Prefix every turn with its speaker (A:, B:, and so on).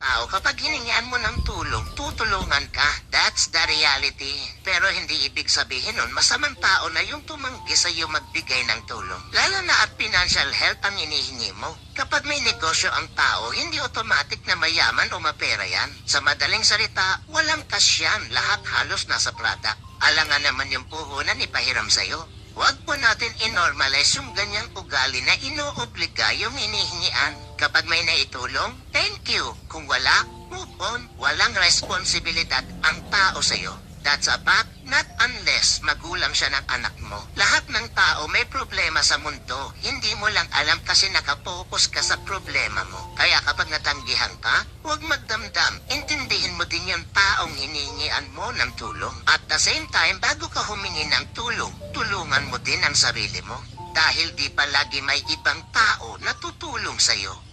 A: tao kapag hiningian mo ng tulong, tutulungan ka. That's the reality. Pero hindi ibig sabihin nun masamang tao na yung tumanggi sa iyo magbigay ng tulong. Lalo na at financial help ang hinihingi mo. Kapag may negosyo ang tao, hindi automatic na mayaman o mapera yan. Sa madaling salita, walang cash yan. Lahat halos nasa product. Alangan naman yung puhunan ipahiram sa'yo. Huwag po natin inormalize yung ganyang ugali na inoobliga yung hinihingian. Kapag may naitulong, thank you. Kung wala, move on. Walang responsibilidad ang tao sa'yo. That's a fact, not unless magulang siya ng anak mo. Lahat ng tao may problema sa mundo. Hindi mo lang alam kasi nakapokus ka sa problema mo. Kaya kapag natanggihan ka, huwag magdamdam. Intindihin mo din yung taong hiningian mo ng tulong. At the same time, bago ka humingi ng tulong, tulungan mo din ang sarili mo. Dahil di palagi may ibang tao na tutulong sa'yo.